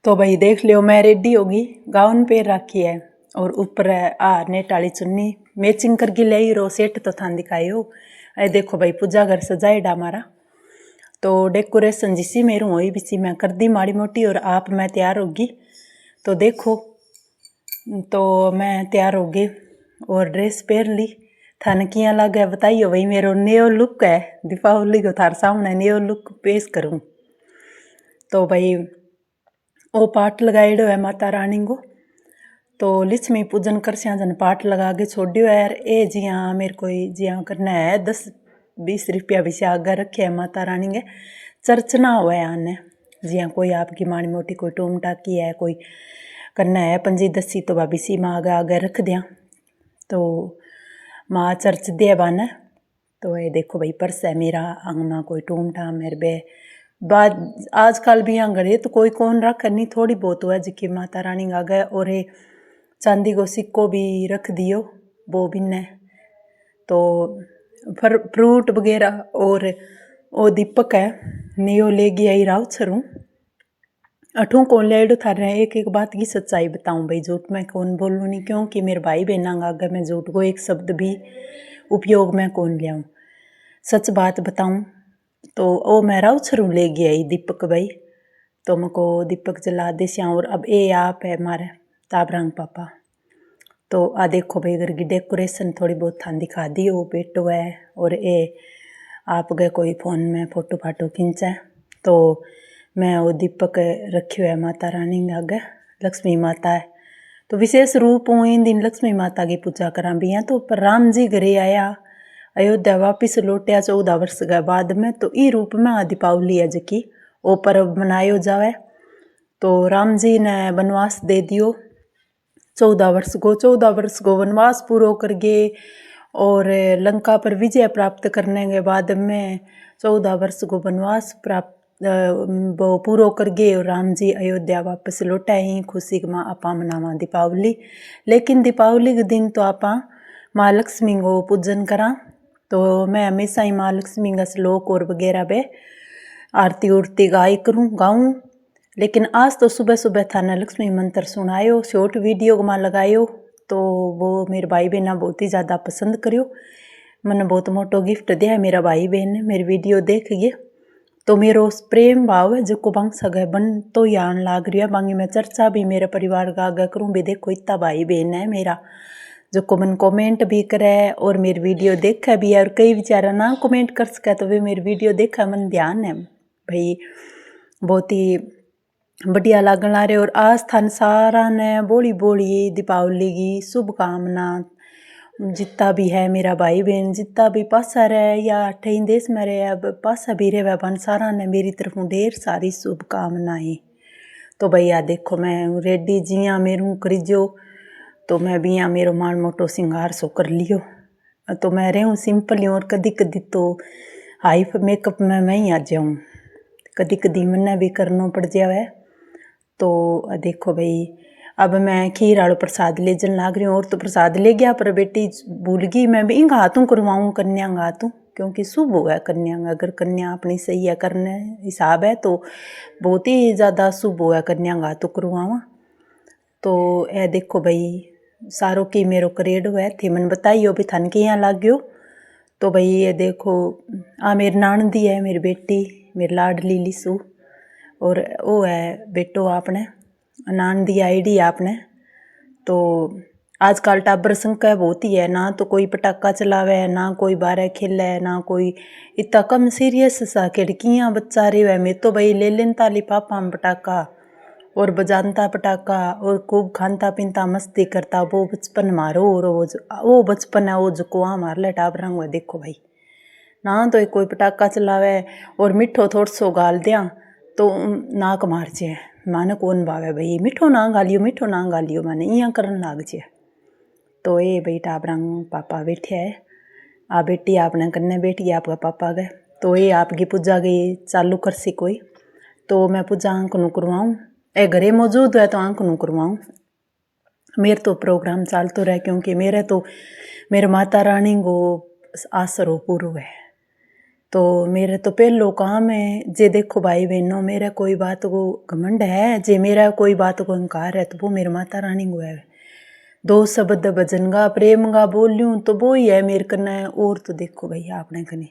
तो भाई देख लियो, मैं रेडी होगी, गाउन पहन रखी है और ऊपर नेट वाली चुन्नी मैचिंग करके ले रो सेट तो थान दिखायो। अरे देखो भाई पूजा घर सजाएडा हमारा, तो डेकोरेशन जिसी मेरू हुई बिसी मैं कर दी माड़ी मोटी और आप मैं तैयार होगी। तो देखो, तो मैं तैयार होगी और ड्रेस पहन ली। थाने किया लगे बताइयो भाई, मेरो न्यू लुक है, दीपावली को थार सामने न्यू लुक पेश करूँ। तो भाई ओ पाठ लगाएड़ो है माता रानी को, तो लक्ष्मी पूजन कर जन पाठ लगा के छोड़ियो है। यार ए जिया मेरे को जिया करना है 10-20 रुपया भी से आगे रखे है माता रानी के, चर्चना हुआ है आने जिया कोई आपकी माड़ी मोटी कोई टूम टाकी है कोई करना है 5-10 तो भाभी सी माँ आगे आगे रख दिया, तो माँ चर्च दे बाने। तो ये देखो भाई पर्स है मेरा, अंग माँ कोई टूम टाम मेरे बे बाद आजकल भी यहाँ घरे तो कोई कौन रख नहीं, थोड़ी बहुत हुआ जिकी माता रानी आ गए। और ये चांदी को सिक्को भी रख दियो वो भी ने, तो फ्रूट वगैरह और वो दीपक है नियो ले गया ही राव छरूँ अठू कौन ले थारे। एक एक बात की सच्चाई बताऊं भाई, झूठ मैं कौन बोलूँ नहीं, क्योंकि मेरे भाई बहना आगे मैं झूठ को एक शब्द भी उपयोग में कौन लियाऊँ, सच बात बताऊं। तो ओ मैं राव छरूँ ले गया ही दीपक भाई, तो मको दीपक जला दे श्या। और अब ए आप है मारे ताबरंग पापा, तो आ देखो भाई घर की डेकोरेशन थोड़ी बहुत थान दिखा दी। वो बेटो है और ए आप गए कोई फ़ोन में फ़ोटो फाटो खींचा, तो मैं वो दीपक रखियो है माता रानी आगे, लक्ष्मी माता है। तो विशेष रूप हूँ इन दिन लक्ष्मी माता की पूजा करा भी हैं। तो पर राम जी घरे आया अयोध्या वापिस लौटिया 14 वर्ष के बाद में, तो ई रूप में आ दीपावली है जकी वो पर्व मनायो जावे। तो राम जी ने वनवास दे दियो 14 वर्ष को वनवास पूरो कर गए और लंका पर विजय प्राप्त करने के बाद में 14 वर्ष को वनवास प्राप्त वो पूरो कर गए और राम जी अयोध्या वापस लौटा ही खुशी में आपा मनावा दीपावली। लेकिन दीपावली के दिन तो आपा माँ लक्ष्मी को पूजन करा, तो मैं हमेशा ही माँ लक्ष्मी का श्लोक और वगैरह बे आरती उरती गाऊँ। लेकिन आज तो सुबह सुबह थाने लक्ष्मी मंत्र सुनायो, शॉर्ट वीडियो में लगायो, तो वो मेरे भाई बहना बहुत ही ज़्यादा पसंद करियो। मैंने बहुत मोटो गिफ्ट दिया है मेरा भाई बहन ने, मेरी वीडियो देख गए तो मेरो प्रेम भाव है जो बांग सगे बन तो ही आन लाग रही है। बांगी मैं चर्चा भी मेरे परिवार का आगे करूँ भी, देखो इतना भाई बहन है मेरा जो को मन कमेंट भी करे और मेरी वीडियो देखा भी है। और कई बेचारा ना कमेंट कर सके तो वे मेरी वीडियो देखा मन ध्यान है भाई, बहुत ही बढ़िया लागन आ रहे। और आज थान सारा ने बोली बोली दीपावली की शुभकामना। जितना भी है मेरा भाई बहन जितना भी पासा रहे या अठई देश में रहे अब पासा भी रहे बन सारा ने मेरी तरफ ढेर सारी शुभकामनाएं। तो भैया देखो मैं रेडी जिया मेरू करीजो, तो मैं भी यहाँ मेरो माड़ मोटो सिंगार सो कर लियो। तो मैं रहूँ सिंपल ही, और कदी कदी तो हाई मेकअप में मैं ही आ जाऊँ, कदी कदी मैंने भी करना पड़ जावे। तो देखो भाई अब मैं खीर आलू प्रसाद ले जन लाग रही हूँ, और तो प्रसाद ले गया पर बेटी भूल गई, मैं भी इंग हाथों करवाऊँ कन्या हाथों, क्योंकि शुभ हुआ है कन्या, अगर कन्या अपनी सही है करने हिसाब है तो बहुत ही ज़्यादा शुभ हुआ है कन्या हाथों करवावा। तो ए देखो भाई सारों की मेरो करेड हुआ थे मन बताइयो भी थान के यहाँ लाग गयो। तो भाई ये देखो आ मेरी नानदी है, मेरी बेटी मेरी लाडली लिसू, और वो है बेटो आपने नानदी आईडी आपने। तो आजकल टाबर संख्या बहुत ही है, ना तो कोई पटाखा चलावे ना कोई बाहर खेले ना कोई इतना कम सीरियस सा खिड़कियाँ बच्चा रहे है। मैं तो भाई ले लेनता लिफाफा में पटाखा और बजानता पटाखा और खूब खानता पीनता मस्ती करता, वो बचपन मारो। और वो बचपन है वो जो कुआ मार ले टाबरा हुआ। देखो भाई ना तो कोई पटाखा चलावे और मिठो थोड़ा सो गाल दिया तो नाक मार जाए, माने कौन भावे भाई मिठो ना गालियो माने यहाँ करन लाग जाए। तो ये भाई टाबरा पापा बैठे है, आ बेटी आपने कन्ने बैठी है आपका पापा गए। तो ये आपकी पूजा गई चालू कर सी कोई, तो मैं पूजा आंख नू करवाऊँ, ए घरे मौजूद है तो आंख नू करवाऊँ। मेरे तो प्रोग्राम चलते रहे, क्योंकि मेरे तो मेरे माता रानी को आसरो पूरो है, तो मेरे तो पहलो काम है जे देखो भाई बहनों, मेरा कोई बात को घमंड है, जे मेरा कोई बात को अहंकार है तो वो मेरी माता रानी को है। दो शब्द भजन गा प्रेम गा बोलूँ तो वो ही है मेरे कन्ने। और तो देखो भैया अपने कने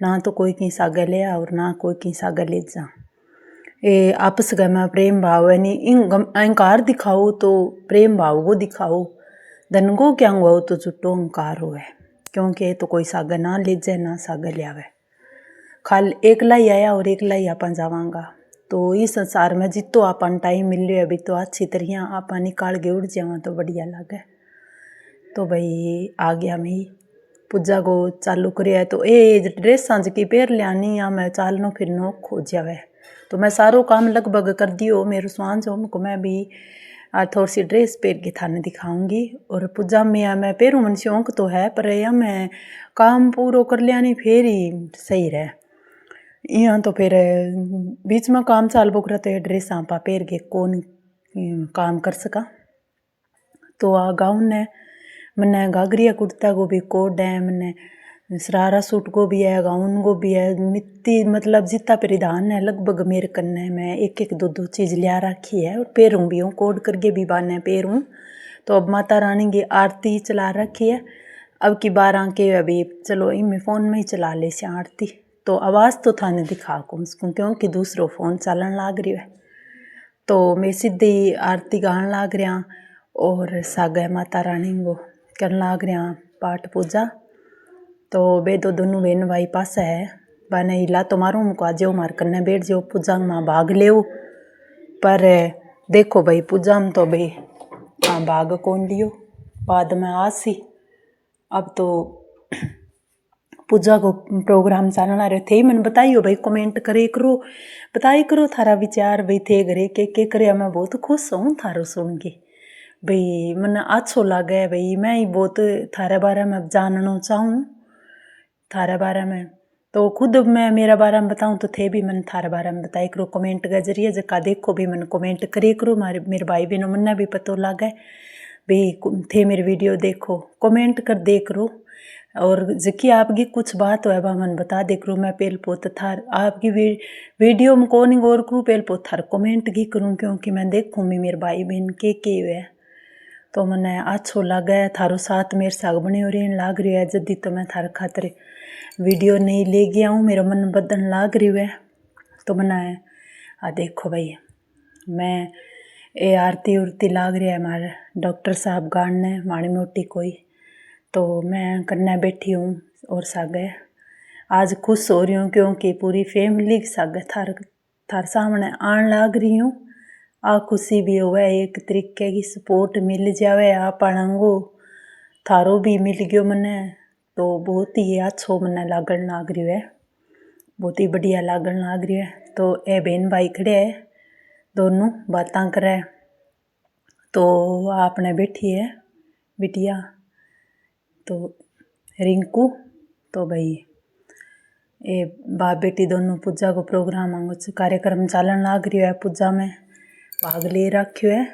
ना तो कोई की सागे ले और ना कोई की सागे ले जा। ये आपस में प्रेम भाव है नहीं, इन अहंकार दिखाओ तो प्रेम भाव को दिखाओ, धन को क्या हुआ तो जुटो अहंकार हो है, क्योंकि तो कोई सागे ना ले जाए ना सागे ले आवे, खाल एकला ही आया और एकला ही अपन जावांगा। तो इस संसार में जितो अपन टाइम मिल रहा है अभी तो अच्छी तरह अपन निकाल के उड़ जावा तो बढ़िया लगे। तो भाई आ गया मैं पूजा को चालू करिया है। तो ये ड्रेस सांझ की पैर लियानी या मैं चालनो फिरनो खो जावे, तो मैं सारो काम लगभग कर दियो। मेरे सांझ हो को मैं भी थोड़ी सी ड्रेस पहन के थाने दिखाऊंगी। और पूजा में मैं पैरूँ मन शौक तो है, पर या मैं काम पूरा कर लियानी फिर ही सही रहे। यहाँ तो फिर बीच में काम चाल बुक रहा तो ड्रेस आपा पैर के कौन काम कर सका। तो आ गाउन है मैंने, घाघरिया कुर्ता को भी कोड है मैंने, शरारा सूट को भी है, गाउन को भी है, मिट्टी मतलब जितना परिधान है लगभग मेरे कन्ने मैं एक एक दो दो चीज़ लिया रखी है। और पैरूँ भी हूँ कोड करके भी बाने पैरूँ। तो अब माता रानी की आरती चला रखी है। अब की बार आके अभी चलो इनमें फ़ोन में ही चला ले से आरती, तो आवाज़ तो थाने दिखा को उसको क्योंकि दूसरो फ़ोन चलन लाग रही है। तो मैं सीधी आरती गान लाग रहा और सागे माता रानी को करन लाग रहा पाठ पूजा। तो बे दो दोनों बहन भाई पास है बाने हिला तो मारूँ मुको आज मार करने बैठ जाओ पूजा में भाग ले। पर देखो भाई पूजा में तो भाई भाग कौन लियो, बाद में आसी। अब तो पूजा को प्रोग्राम चलना रहे थे, मैंने बताइयो भाई कमेंट करे करो, बताई करो थारा विचार भाई थे घरे के करे। मैं बहुत खुश हूँ थारो सुन के भाई, मन अच्छो लगे भाई। मैं ही बहुत थारे बारे में जानना चाहूँ थारे बारे में, तो खुद मैं मेरा बारे में बताऊँ तो थे भी मन थारे बारे में बताई करो कमेंट के जरिए। जका देखो भी मन कमेंट करे करो, मेरे भाई बहनों मन भी पता लगे भाई थे मेरी वीडियो देखो, कमेंट कर दे करो। और जकी आपकी कुछ बात है वह मन बता दे करूँ। मैं पहले पोत थार आपकी वीडियो में कौन गौर करूँ, पहले पोत थार कमेंट की करूँ, क्योंकि मैं देखूँ भी मेरे भाई बहन के हुए तो मने अच्छो लगे। थारो साथ मेरे साग बने हो रही लाग रही है, जदी तो मैं थार खातर वीडियो नहीं ले गया हूँ, मेरा मन बदन लाग रही है। तो मने आ देखो भाई मैं ये आरती उरती लाग रही है हमारे डॉक्टर साहब गान ने माड़ी मोटी कोई, तो मैं करने बैठी हूँ। और सागे आज खुश हो रही हूँ क्योंकि पूरी फैमिली सागे थार सामने आन लाग रही हूँ। आ खुशी भी हुआ एक तरीके की सपोर्ट मिल जावे आपन को, थारो भी मिल गयो मने, तो बहुत ही अच्छो मने लागण लाग रही है, बहुत ही बढ़िया लागण लाग रही है। तो ए बहन भाई खड़े है दोनों बातां करे, तो आपने बैठी है बिटिया तो रिंकू। तो भाई ये बाप बेटी दोनों पूजा को प्रोग्राम कार्यक्रम चालन लाग रही है, पूजा में भाग ले रखियो है।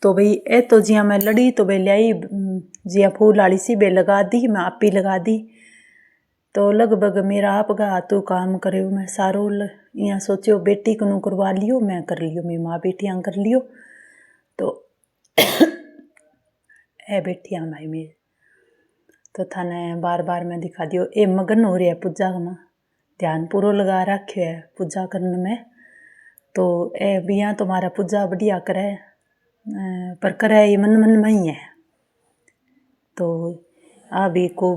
तो भाई ए तो जिया मैं लड़ी तो भाई लाई जिया फूल वाली सी बे लगा दी, मैं आप ही लगा दी। तो लगभग मेरा आप का हाथों काम करे मैं सारो यहाँ सोचो बेटी को करवा लियो, मैं कर लियो, मेरी माँ बेटियाँ कर लियो। तो ए बेटियाँ भाई मेरे तो थाने बार बार मैं दिखा दियो ए मगन हो रही है पूजा में, ध्यान पूरा लगा रखे है पूजा करने में। तो ए बिया तुम्हारा पूजा बढ़िया करे, पर करे ये मन मन में ही है। तो आ भी को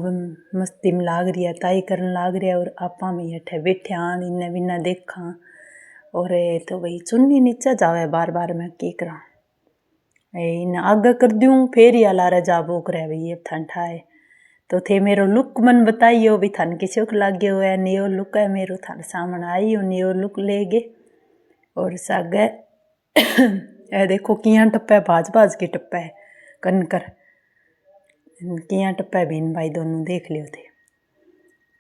मस्ती में लाग रही है, ताई करन लाग रही है और आपा भी अठे बैठा इन्ने बिना देखा। और तो भाई चुन्नी नीचे जावे बार बार मैं की करा, इन आगे कर दूँ फिर ही अलारा जाबो करे भाई अब ठंडा है। तो थे मेरो लुक मन बताइयो भी थान के चौक लाग गयो है, नयो लुक है मेरो थान सामने आई हो, नयो लुक ले गे। और सागे ए देखो किया टप्पा भाज भाज के टप्पा है कनकर किया टप्पा बहन भाई दोनों देख लियो थे।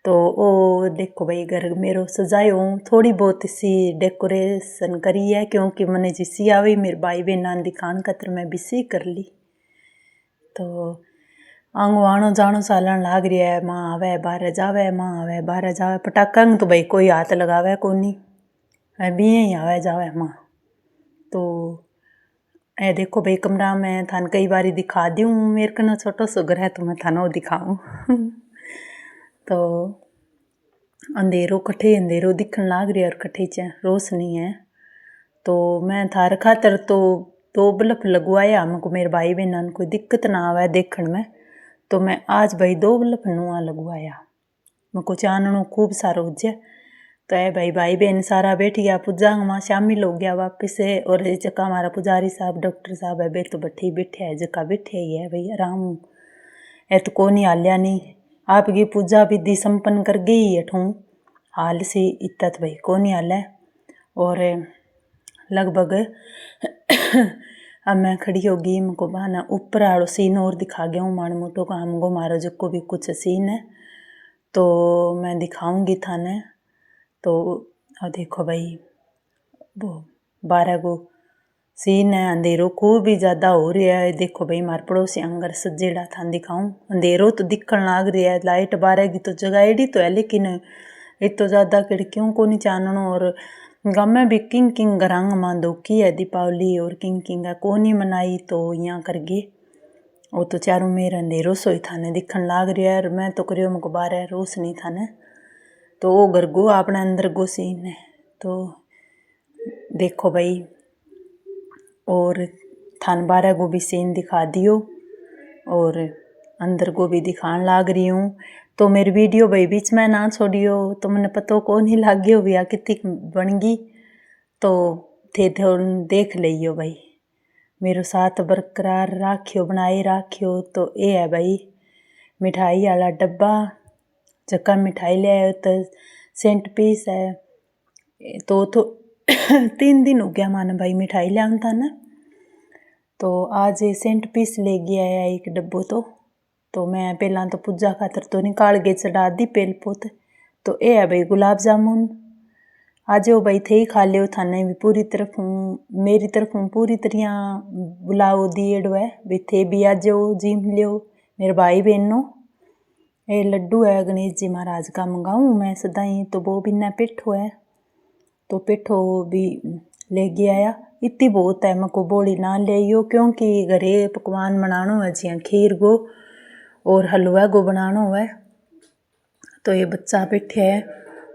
तो ओ देखो भाई घर मेरो सजायो थोड़ी बहुत सी डेकोरेशन करी है, क्योंकि मने जिसी आवी मेरे भाई बहन दिखान खातर मैं बिसी कर ली। तो आंगो आनो जानो चालन लाग रहा है। माँ आवे बाहर जावे, माँ आवे बाहर जावे। पटाखा तो भाई कोई हाथ लगावे कोनी, बिया ही आवे जावे माँ। तो ए देखो भाई कमरा में थान कई बारी दिखा दी हूँ। मेरे कना छोटो सो घर है तो मैं थानो दिखाऊँ। तो अंधेरो कठे अंधेरो दिखन लाग रहा है और कठे च रोशनी है। तो मैं थार खातर तो 2 बल्ब लगवाया हमको मेरे भाई बहन कोई दिक्कत ना आवे देखण में। तो मैं आज भाई 2 बल्ब नुआ लगवाया, मको चाननो खूब सारो हो जाए। तो है भाई बहन सारा बैठ गया, पूजा में शामिल हो गया वापस से। और जका हमारा पुजारी साहब डॉक्टर साहब है बे तो बट्ठी बैठे है, जका बैठे ही है भाई आराम है। तो को नहीं हालिया नहीं, आपकी पूजा विधि संपन्न कर गई अठू हाल से इतना तो भाई को नहीं हाल है। और लगभग अब मैं खड़ी होगी, मको बहाना ऊपर आड़ो सीन और दिखा गया हूँ माड़ मोटो का। हमको मारो जो को भी कुछ सीन है तो मैं दिखाऊंगी थाने। तो अब देखो भाई वो 12 गो सीन है, अंधेरो खूब भी ज़्यादा हो रहा है। देखो भाई मार पड़ोसी अंगर सजेड़ा था दिखाऊं, अंधेरो तो दिखण लाग रहा है। लाइट 12 की तो जगाईडी तो है, लेकिन इतो ज़्यादा खिड़कियों को नहीं चाननो। और गाँव में भी किंग घरांग मां दोखी है दीपावली, और किंग को नहीं मनाई तो यहाँ कर गए। वो तो चारों मेरा अंधेरो सोई थाने दिखण लाग रहा है। और मैं तो करियो मको 12 रोशनी थाने। तो वो घर गो अपने अंदर गो सीन है। तो देखो भाई और थान 12 गो भी सीन दिखा दियो और अंदर को भी दिखान लाग रही हूँ। तो मेरी वीडियो भाई बीच में ना छोड़ियो, तो मैंने पता को नहीं लाग्यो भैया कितनी बन गई। तो थे देख लियो भाई, मेरो साथ बरकरार राखियो बनाए राखियो। तो ये है भाई मिठाई वाला डब्बा, जक्का मिठाई ले आयो तो सेंट पीस है। तो 3 दिन हो गया माने भाई मिठाई ले था ना। तो आज सेंट पीस ले गया है एक डब्बो। तो मैं पहला तो पूजा खातर तो निकाल के चढ़ा दी पेल पोत। तो ये है भाई गुलाब जामुन, आज वो भाई थे ही खा लियो। थाने भी पूरी तरफ मेरी तरफ पूरी तरह बुलाओ दिएड़ो है भी थे भी आज जीम लियो मेरे भाई बहनों। ये लड्डू है गणेश जी महाराज का मंगाऊँ मैं सदाई, तो वो बिना पिठो है तो पिठो भी ले गया आया। इतनी बहुत है, मको बोली ना ले आइयो क्योंकि घरे पकवान बनानो है जिया खीर गो और हलवा गो बनानो है। तो ये बच्चा बैठे है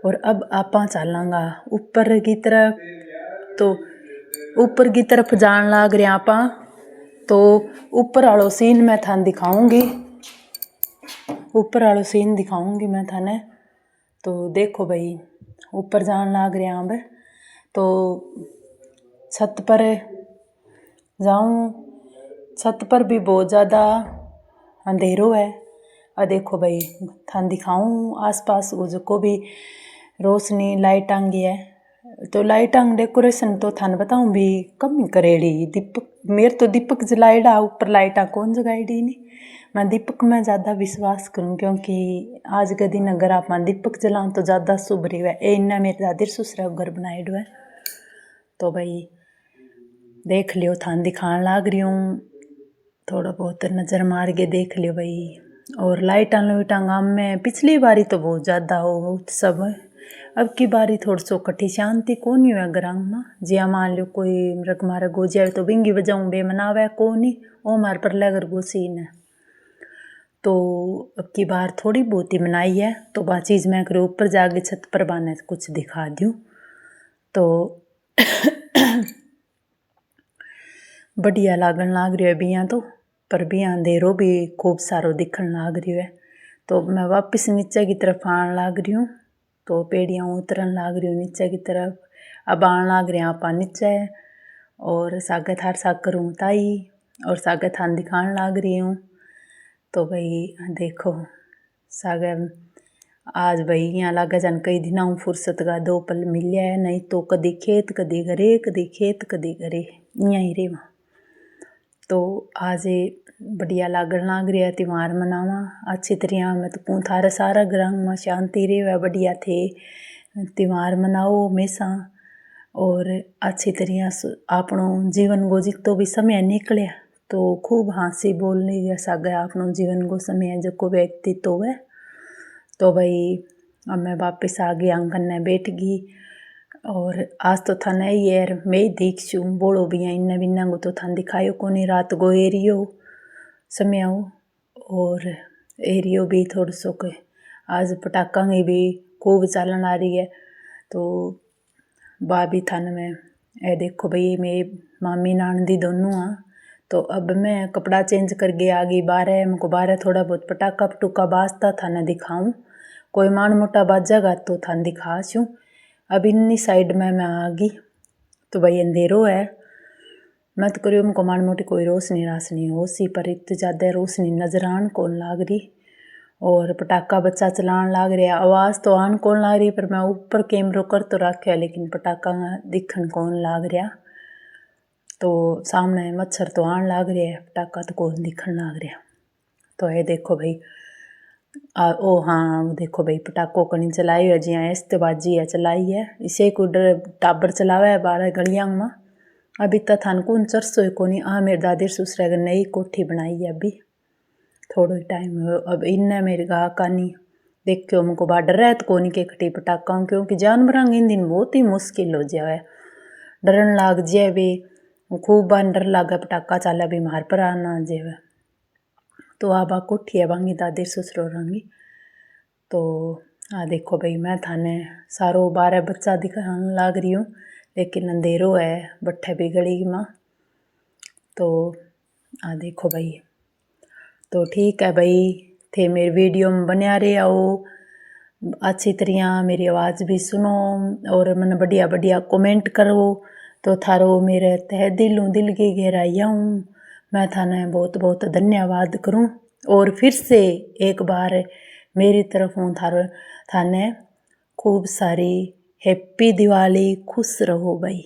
और अब आपा चलांगा ऊपर की तरफ। तो ऊपर की तरफ जान लाग रहे आपा। तो ऊपर वालो सीन मैं थाने दिखाऊंगी, ऊपर वालो सीन दिखाऊंगी मैं थाने। तो देखो भाई ऊपर जान लाग रहे अब। तो छत पर जाऊं, छत पर भी बहुत ज़्यादा अंधेरो है। और देखो भाई थान दिखाऊं आसपास वो जो को भी रोशनी लाइट आंगी है। तो लाइट आंग डेकोरेशन तो थान बताऊं भी कम ही करेड़ी। दीपक मेरे तो दीपक जलाएड़ा, ऊपर लाइटा कौन जगाईडी नहीं। मैं दीपक में ज़्यादा विश्वास करूँ क्योंकि आज के दिन अगर आप दीपक जलाऊं तो ज़्यादा शुभ रहे है। इन्ना मेरे दादी ससुरा घर बनाएडो है। तो भाई देख लियो थान दिखान लाग रही हूँ, थोड़ा बहुत नज़र मार के देख लियो भाई। और लाइटा लुइटा गाँव में पिछली बारी तो बहुत ज़्यादा हो उत्सव, अब की बारी थोड़ा सो कठी शांति को नहीं हुआ ग्राम में। जिया मान लो कोई मृग मारग हो जाए तो बिंगी बजाऊँ बे मनावे को नहीं, वो मार पर लेकर गो सीन है। तो अब की बार थोड़ी बहुत ही मनाई है। तो वह चीज़ मैं करूँ ऊपर जाके छत पर बाने कुछ दिखा दूँ। तो बढ़िया लागन लाग रही है बिया तो, पर बिया अंधेरो भी खूब सारो दिखन लाग रही है। तो मैं वापस नीचे की तरफ आन लाग रही हूँ। तो पेड़ियाँ उतरन लाग रही हूँ नीचे की तरफ। अब आन लाग रहे हैं आपा नीचे और सागे थार साग करूँ ताई और सागे थान दिखान लाग रही हूँ। तो भाई देखो सागे आज भाई यहाँ लागे जान कई दिन फुर्सत का 2 पल मिले है, नहीं तो कदी खेत कदी घरे कदी खेत कदी घरे यहाँ ही रेवा। तो आज बढ़िया लागन लाग रहा है त्यौहार मनावा अच्छी तरह। मैं तो कहूँ थारे सारा ग्राम में शांति रहे बढ़िया थे त्यौहार मनाओ हमेशा और अच्छी तरह आपनो जीवन को जितो भी समय निकले तो खूब हंसी बोलने जैसा गया अपनों जीवन को समय जो व्यक्तित्व होवे। तो भाई अब मैं वापस आ गई आंगन में बैठ गई और आज तो था नहीं यार मैं ही दीखूँ बोलो भी इन्ना बिन्ना को तो थान दिखायो को नहीं रात को एरियो समय हो और एरियो भी थोड़ा सो के आज पटाखा की भी खूब चालन आ रही है। तो बा भी थान में ए देखो भाई मैं मामी नानदी दोनों हाँ। तो अब मैं कपड़ा चेंज करके आ गई बाहर। हमको बाहर थोड़ा बहुत पटाखा पटूका बाजता था ना दिखाऊँ कोई मान मोटा बाजेगा तो थान दिखा छूँ। अब इन्नी साइड में मैं आ गई तो भाई अंधेरो है। मैं तो करियो हमको मान मोटी कोई रोशनी राशनी हो सी पर इतनी ज़्यादा रोशनी नजर आन कौन लाग रही और पटाखा बच्चा चलान लाग रहा आवाज़ तो आन कौन लाग रही पर मैं ऊपर कैमरो कर तो रखा लेकिन पटाखा दिखन कौन लाग रहा। तो सामने मच्छर तो आन लाग रहा है पटाखा तो कौन दिखन लाग रहा। तो ये देखो भाई ओ हाँ वो देखो भाई पटाखों कनी चलाई है जिया ऐस्तबाजी है चलाई है इसे को टाबर चलावे है बारह गलियां में। अभी तक थान कौन चरसो कोनी आ मेरे दादी ससुर नई कोठी बनाई है अभी थोड़ा टाइम अब इन्ने मेरे गा कानी देखो हमको बाडर है तो कोनी के खटी पटाखा क्योंकि जानवर इन दिन बहुत ही मुश्किल हो जाए डरन लाग जाए भी खूब बान डर लागे पटाखा चाले भी मार पर आना जाए। तो आ बा कोठी है बांगी दादी ससुर रंगी। तो आ देखो भाई मैं थाने सारो 12 बच्चा दिखाने लाग रही हूँ लेकिन अंधेरो है बट्ठे भी गली में। तो आ देखो भाई तो ठीक है भाई थे मेरी वीडियो में बनिया रहे आओ अच्छी तरह मेरी आवाज़ भी सुनो और मन बढ़िया बढ़िया कमेंट करो। तो थारो मेरे तह दिल की गहराइयाँ हूँ मैं थाने बहुत बहुत धन्यवाद करूँ और फिर से एक बार मेरी तरफ हूँ थाने खूब सारी हैप्पी दिवाली खुश रहो भाई।